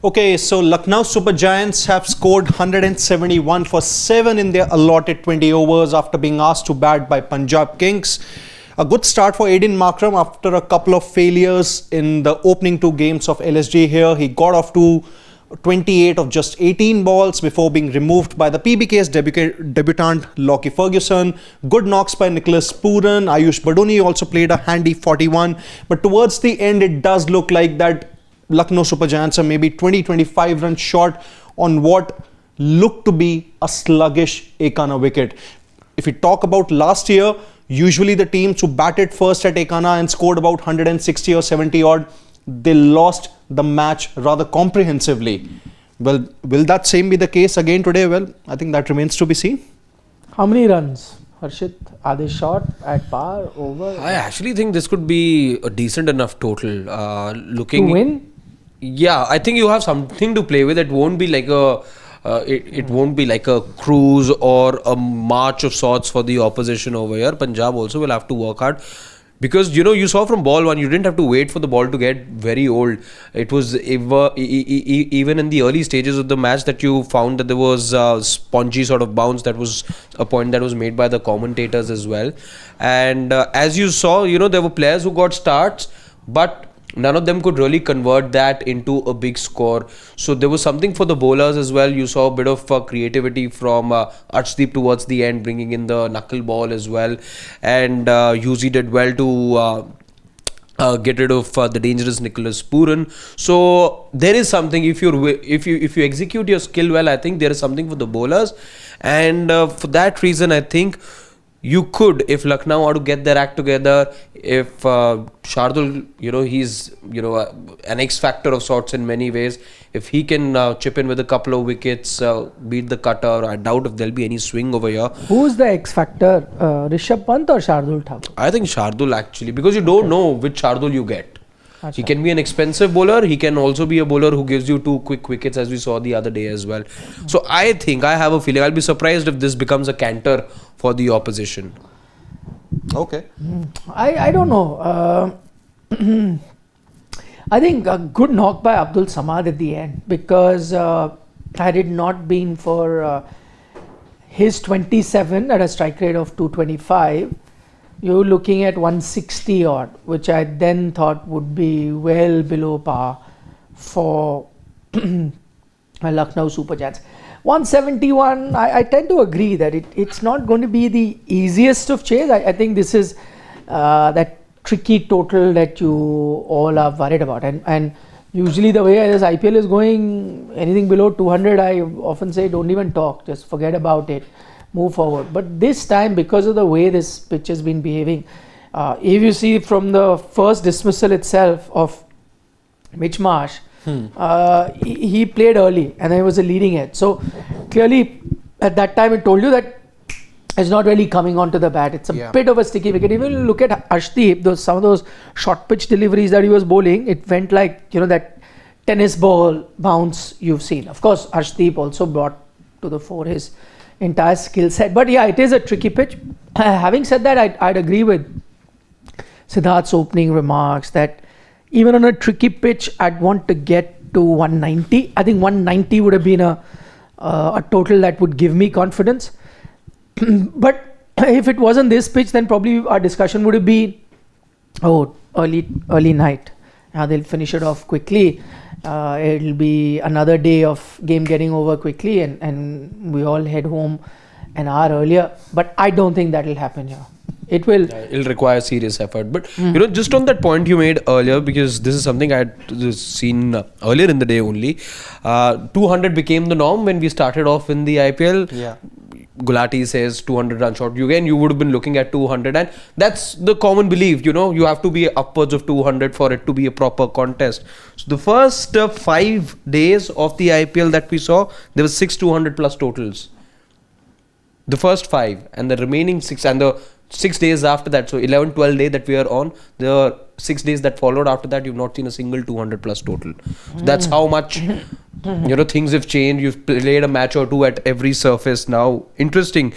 Okay, so Lucknow Super Giants have scored 171 for 7 in their allotted 20 overs after being asked to bat by Punjab Kings. A good start for Aiden Markram after a couple of failures in the opening 2 games of LSG here. He got off to 28 of just 18 balls before being removed by the PBKS debutant Lockie Ferguson. Good knocks by Nicholas Pooran. Ayush Baduni also played a handy 41. But towards the end, it does look like that Lucknow Super Giants are maybe 20-25 runs short on what looked to be a sluggish Ekana wicket. If we talk about last year, usually the teams who batted first at Ekana and scored about 160 or 70 odd, they lost the match rather comprehensively. Well, will that same be the case again today? Well, I think that remains to be seen. How many runs, Harshit? Are they short, at par, over? I actually think this could be a decent enough total. To win? Yeah, I think you have something to play with. It won't be like a it won't be like a cruise or a march of sorts for the opposition over here. Punjab also will have to work hard. Because, you saw from ball 1, you didn't have to wait for the ball to get very old. It was even in the early stages of the match that you found that there was a spongy sort of bounce. That was a point that was made by the commentators as well. And as you saw, there were players who got starts, but none of them could really convert that into a big score. So there was something for the bowlers as well. You saw a bit of creativity from Arshdeep towards the end, bringing in the knuckle ball as well. And Yuzi did well to get rid of the dangerous Nicholas Pooran. So there is something. If you execute your skill well, I think there is something for the bowlers. And for that reason, I think you could, if Lucknow are to get their act together, if Shardul, he's, an X factor of sorts in many ways. If he can chip in with a couple of wickets, beat the cutter, I doubt if there'll be any swing over here. Who's the X factor? Rishabh Pant or Shardul Thakur? I think Shardul actually, because you don't know which Shardul you get. Achha. He can be an expensive bowler. He can also be a bowler who gives you 2 quick wickets, as we saw the other day as well. So I think, I have a feeling, I'll be surprised if this becomes a canter for the opposition. Okay. I don't know. I think a good knock by Abdul Samad at the end, because had it not been for his 27 at a strike rate of 225, you're looking at 160 odd, which I then thought would be well below par for Lucknow Super Giants. 171, I tend to agree that it's not going to be the easiest of chase. I think this is that tricky total that you all are worried about. And usually the way this IPL is going, anything below 200, I often say don't even talk, just forget about it. Move forward. But this time, because of the way this pitch has been behaving, if you see from the first dismissal itself of Mitch Marsh, he played early and there was a leading edge. So clearly at that time it told you that it's not really coming onto the bat. It's a bit of a sticky wicket. Even if you look at Arshdeep, some of those short pitch deliveries that he was bowling, it went like, that tennis ball bounce you've seen. Of course, Arshdeep also brought to the fore his entire skill set, but yeah, it is a tricky pitch. Having said that, I'd agree with Siddharth's opening remarks that even on a tricky pitch, I'd want to get to 190. I think 190 would have been a total that would give me confidence. But if it wasn't this pitch, then probably our discussion would have been, early night. Now they'll finish it off quickly. It'll be another day of game getting over quickly and we all head home an hour earlier. But I don't think that will happen here. It will. It'll require serious effort. But, just on that point you made earlier, because this is something I had seen earlier in the day only. 200 became the norm when we started off in the IPL. Yeah. Gulati says 200 run short. You would have been looking at 200, and that's the common belief. You have to be upwards of 200 for it to be a proper contest. So the first 5 days of the IPL that we saw, there were 6 200 plus totals. The first 5, and the remaining 6, and the 6 days after that, so 11, 12 day that we are on, the 6 days that followed after that, you've not seen a single 200 plus total. So that's how much things have changed. You've played a match or 2 at every surface now. Interesting.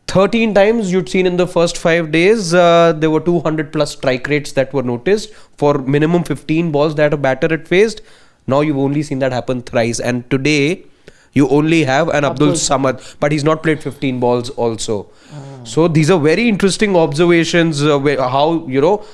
13 times you'd seen in the first 5 days, there were 200 plus strike rates that were noticed for minimum 15 balls that a batter had faced. Now you've only seen that happen thrice, and today you only have an Abdul Samad, but he's not played 15 balls also. So these are very interesting observations, how,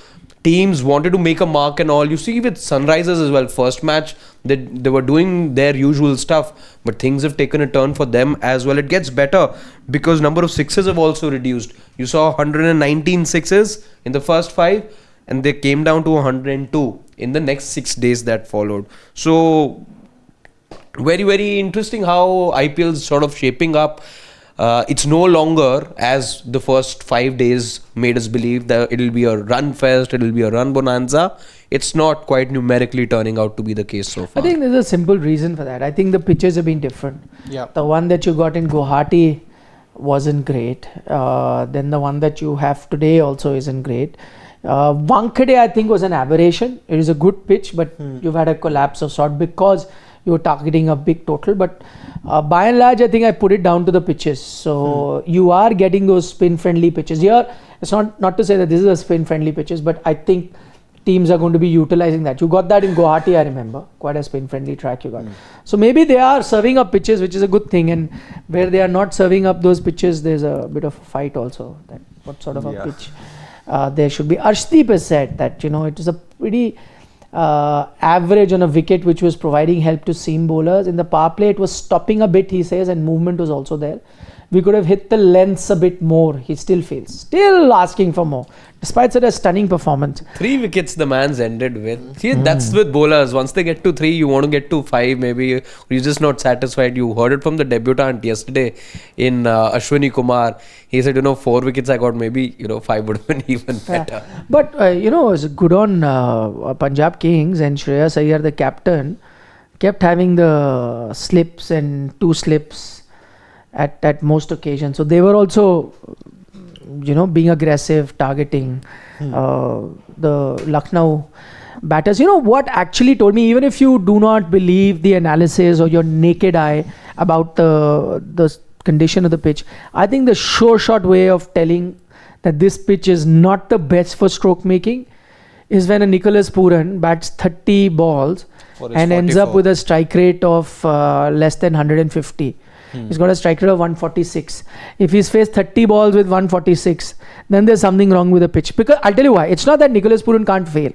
teams wanted to make a mark and all. You see with Sunrisers as well, first match, they were doing their usual stuff, but things have taken a turn for them as well. It gets better because number of sixes have also reduced. You saw 119 sixes in the first 5, and they came down to 102 in the next 6 days that followed. So very, very interesting how IPL is sort of shaping up. It's no longer, as the first 5 days made us believe, that it'll be a run fest, it'll be a run bonanza. It's not quite numerically turning out to be the case so far. I think there's a simple reason for that. I think the pitches have been different. Yeah. The one that you got in Guwahati wasn't great. Then the one that you have today also isn't great. Wankhede, I think, was an aberration. It is a good pitch, but you've had a collapse of sort because you're targeting a big total. But by and large, I think I put it down to the pitches. So you are getting those spin-friendly pitches. Here, it's not to say that this is a spin-friendly pitches, but I think teams are going to be utilizing that. You got that in Guwahati, I remember. Quite a spin-friendly track you got. So maybe they are serving up pitches, which is a good thing. And where they are not serving up those pitches, there's a bit of a fight also. That what sort of a pitch there should be. Arshdeep has said that, it is a pretty average on a wicket which was providing help to seam bowlers. In the power play, it was stopping a bit, he says, and movement was also there. We could have hit the lengths a bit more. He still fails. Still asking for more, despite such a stunning performance. 3 wickets the man's ended with. See, that's with bowlers. Once they get to 3, you want to get to 5 maybe. You're just not satisfied. You heard it from the debutant yesterday in Ashwini Kumar. He said, 4 wickets I got, maybe, 5 would have been even better. But, it's good on Punjab Kings, and Shreyas Iyer, the captain, kept having the slips and 2 slips at most occasions. So they were also, being aggressive, targeting the Lucknow batters. What actually told me, even if you do not believe the analysis or your naked eye about the condition of the pitch, I think the sure shot way of telling that this pitch is not the best for stroke making is when a Nicholas Pooran bats 30 balls and ends up with a strike rate of less than 150. He's got a strike rate of 146. If he's faced 30 balls with 146, then there's something wrong with the pitch. Because I'll tell you why. It's not that Nicholas Pooran can't fail.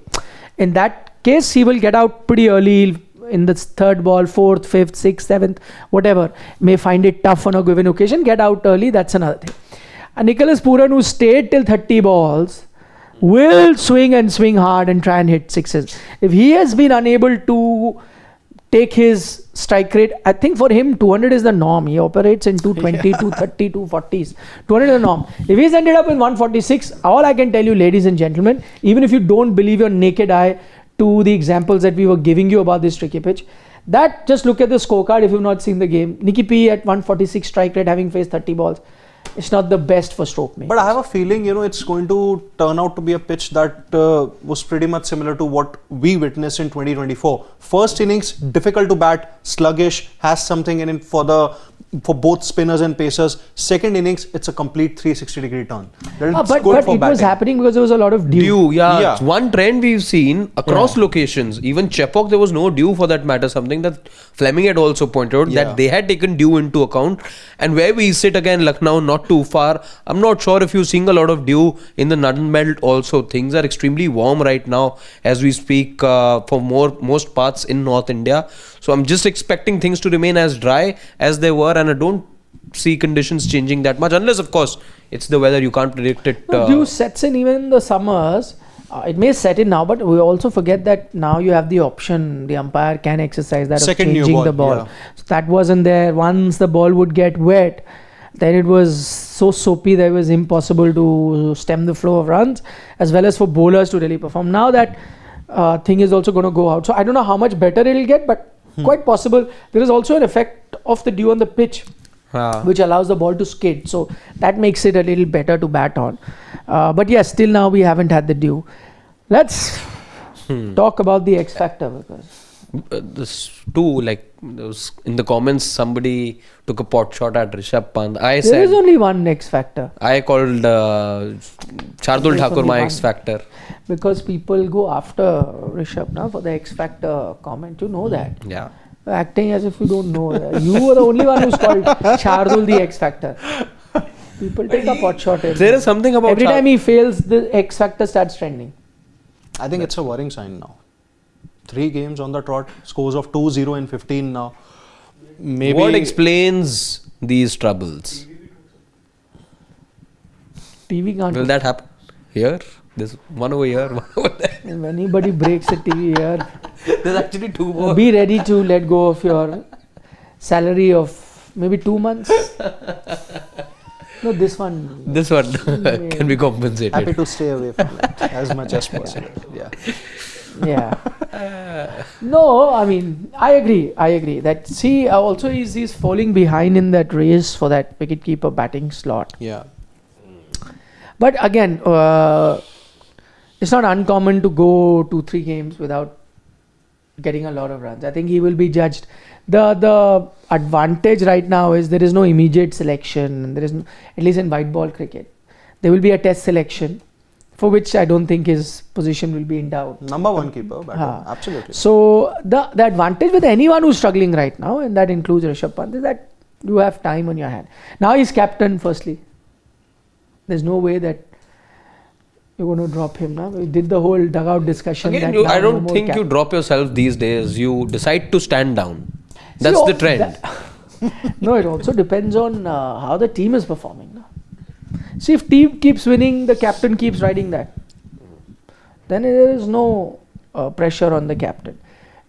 In that case, he will get out pretty early in the 3rd ball, 4th, 5th, 6th, 7th, whatever. May find it tough on a given occasion. Get out early, that's another thing. And Nicholas Pooran, who stayed till 30 balls, will swing and swing hard and try and hit sixes. If he has been unable to take his strike rate, I think for him 200 is the norm. He operates in 220, 230, 240s. 200 is the norm. If he's ended up in 146, all I can tell you, ladies and gentlemen, even if you don't believe your naked eye to the examples that we were giving you about this tricky pitch, that just look at the scorecard if you've not seen the game. Nicky P at 146 strike rate, having faced 30 balls. It's not the best for stroke making. But I have a feeling, it's going to turn out to be a pitch that was pretty much similar to what we witnessed in 2024. First innings, difficult to bat, sluggish, has something in it for both spinners and pacers. Second innings, it's a complete 360-degree turn. But it was happening because there was a lot of dew. It's one trend we've seen across locations. Even Chepauk, there was no dew for that matter. Something that Fleming had also pointed out, that they had taken dew into account. And where we sit again, Lucknow, not too far. I'm not sure if you're seeing a lot of dew in the Northern Belt also. Things are extremely warm right now as we speak for most parts in North India. So I'm just expecting things to remain as dry as they were, and I don't see conditions changing that much, unless of course it's the weather. You can't predict it. Dew sets in even in the summers. It may set in now, but we also forget that now you have the option, the umpire can exercise that of changing the ball. So that wasn't there. Once the ball would get wet, then it was so soapy that it was impossible to stem the flow of runs, as well as for bowlers to really perform. Now that thing is also going to go out. So I don't know how much better it will get, but quite possible. There is also an effect of the dew on the pitch, which allows the ball to skid. So that makes it a little better to bat on. But yes, still now we haven't had the dew. Let's talk about the X factor, because this too, like there was, in the comments somebody took a pot shot at Rishabh Pant. There is only one X factor. I called Shardul Thakur my X factor. Because people go after Rishabh now for the X factor comment. You know that. Yeah. Acting as if you don't know. You were the only one who's called Shardul the X factor. People take a pot shot. There is something about every time he fails, the X factor starts trending. I think it's a worrying sign now. 3 games on the trot, scores of 2-0 and 15 now. Maybe what explains these troubles? TV can't. Will that happen here? There's one over here, one over there. If anybody breaks a TV here, There's actually 2 more. be ready to let go of your salary of maybe 2 months. No, this one. This one can be compensated. happy to stay away from it as much as possible. Yeah. Yeah. No, I mean, I agree. That see, also he's falling behind in that race for that wicketkeeper batting slot. Yeah. But again, it's not uncommon to go 2-3 games without getting a lot of runs. I think he will be judged. The advantage right now is there is no immediate selection. There is no, at least in white ball cricket, there will be a test selection, for which I don't think his position will be in doubt. Number 1 keeper, absolutely. So the advantage with anyone who's struggling right now, and that includes Rishabh Pant, is that you have time on your hand. Now he's captain firstly. There's no way that you're going to drop him now. We did the whole dugout discussion. Again, that I don't think you drop yourself these days. You decide to stand down. That's the trend. No, it also depends on how the team is performing. No? See, if team keeps winning, the captain keeps riding that. Then there is no pressure on the captain.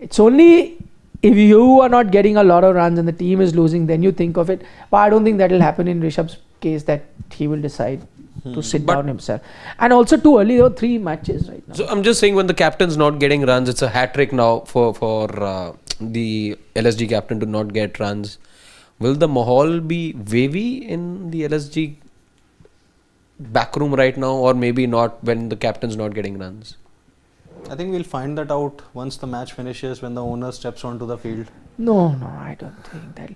It's only if you are not getting a lot of runs and the team is losing, then you think of it. But I don't think that will happen in Rishabh's case, that he will decide to sit down himself. And also too early, though, 3 matches right now. So I'm just saying, when the captain's not getting runs, it's a hat trick now for the LSG captain to not get runs. Will the mahal be wavy in the LSG backroom right now, or maybe not when the captain's not getting runs? I think we'll find that out once the match finishes, when the owner steps onto the field. No, I don't think that.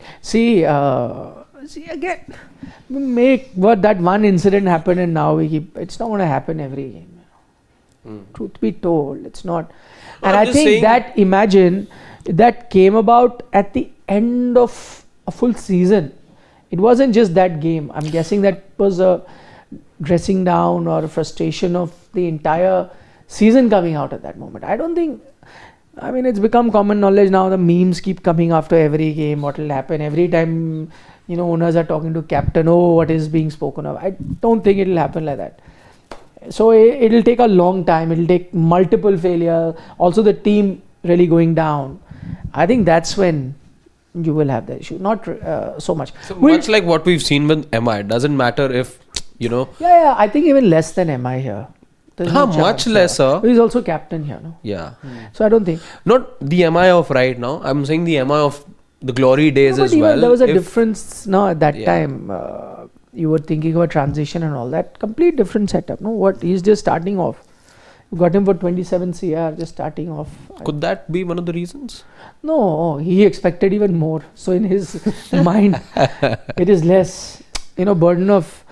See again, make what that one incident happened, and now it's not going to happen every game. Truth be told, it's not. And I think that, imagine, that came about at the end of a full season. It wasn't just that game. I'm guessing that was a dressing down or a frustration of the entire season coming out at that moment. I don't think, I mean, it's become common knowledge now. The memes keep coming after every game. What will happen every time, owners are talking to captain, what is being spoken of. I don't think it will happen like that. So it will take a long time. It will take multiple failures. Also the team really going down. I think that's when you will have the issue. Not so much. So much like what we've seen with MI. It doesn't matter if, Yeah, I think even less than MI here. How much lesser? He's also captain here, no? Yeah. So I don't think. Not the MI of right now. I'm saying the MI of the glory days as well. There was a difference at that time. You were thinking of a transition and all that. Complete different setup. No, what he's just starting off. You got him for 27 CR, just starting off. Could that be one of the reasons? No, he expected even more. So in his mind, it is less. Burden of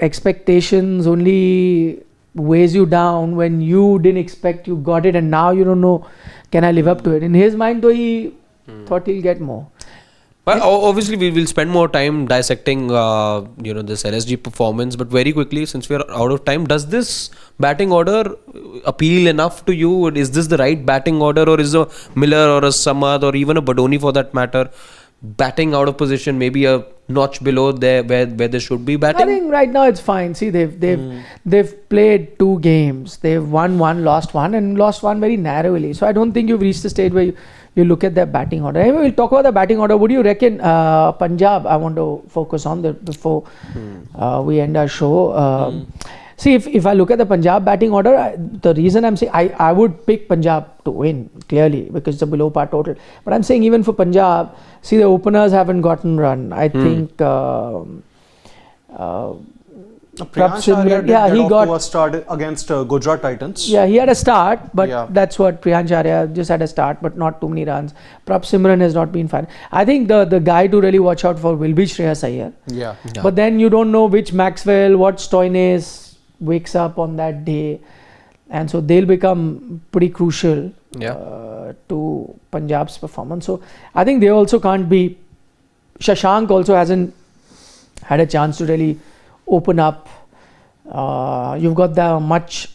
expectations only weighs you down when you didn't expect, you got it, and now you don't know, can I live up to it? In his mind, though, he thought he'll get more. But obviously, we will spend more time dissecting, this LSG performance. But very quickly, since we are out of time, does this batting order appeal enough to you? Is this the right batting order, or is a Miller or a Samad or even a Badoni for that matter batting out of position, maybe a notch below there where they should be batting? I think right now it's fine. See, they've played 2 games. They've won 1, lost 1, and lost 1 very narrowly. So I don't think you've reached the stage where you look at their batting order. Anyway, we'll talk about the batting order. Would you reckon Punjab? I want to focus on that before we end our show. See, if I look at the Punjab batting order, the reason I'm saying I would pick Punjab to win, clearly, because it's a below par total. But I'm saying even for Punjab, see, the openers haven't gotten run. I think Priyansh Arya did yeah, get he off got to a start against Gujarat Titans. Yeah, he had a start, but Yeah. that's what Priyansh Arya just had a start, but not too many runs. Prab Simran has not been fine. I think the guy to really watch out for will be Shreyas Iyer. Yeah. Yeah. But then you don't know which Maxwell, what Stoinis wakes up on that day. And so they'll become pretty crucial to Punjab's performance. So I think they also can't be. Shashank also hasn't had a chance to really open up. You've got the much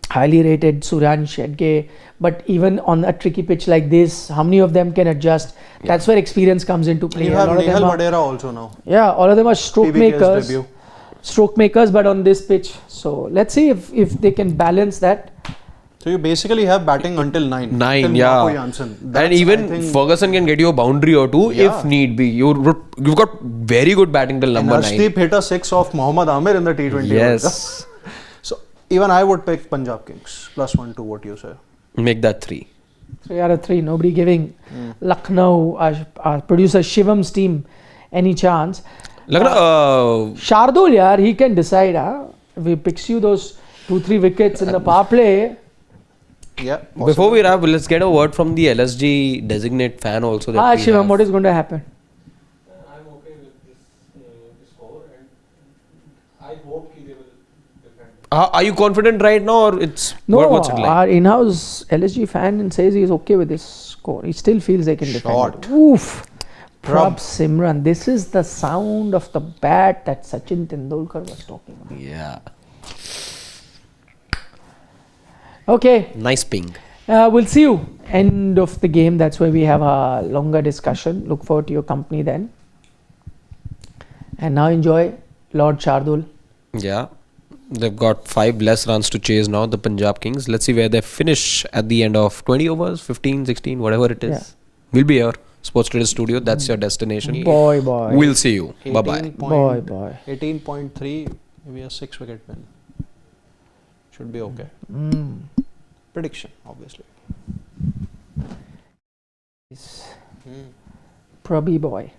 highly rated Suryan Shedge, but even on a tricky pitch like this, how many of them can adjust? That's where experience comes into play. You A have lot of them Nehal are- Vadera also now. Yeah, all of them are stroke PBKS makers. debut. Stroke makers, but on this pitch. So let's see if they can balance that. So you basically have batting until 9. 9, till yeah. Marco Jansen. And That's, even I think, Ferguson can get you a boundary or two Yeah. if need be. You've got very good batting till and number 9. Arshdeep hit a 6 off Mohammad Amir in the T20 World Cup. Yes. So even I would pick Punjab Kings +1 to what you say. Make that 3. 3 out of 3. Nobody giving Lucknow, our producer Shivam's team, any chance. Shardul, yaar, he can decide. If he picks you those 2-3 wickets in the power play. Yeah. Before we wrap, let's get a word from the LSG designate fan also. That we Shivam, have. what is going to happen? I'm okay with this score, and I hope they will defend. Are you confident right now, or it's No, what's it like? our in-house LSG fan says he is okay with this score. He still feels they can defend it. Shot. Oof. Prab Simran. This is the sound of the bat that Sachin Tendulkar was talking about. Yeah. Okay. Nice ping. We'll see you end of the game. That's why we have a longer discussion. Look forward to your company then. And now enjoy Lord Shardul. Yeah. They've got 5 less runs to chase now, the Punjab Kings. Let's see where they finish at the end of 20 overs, 15, 16, whatever it is. Yeah. We'll be here. Sports Trader Studio. That's your destination. Boy. We'll see you. Bye-bye. Boy. 18.3, maybe a 6 wicket win. Should be okay. Prediction, obviously. Prabby boy.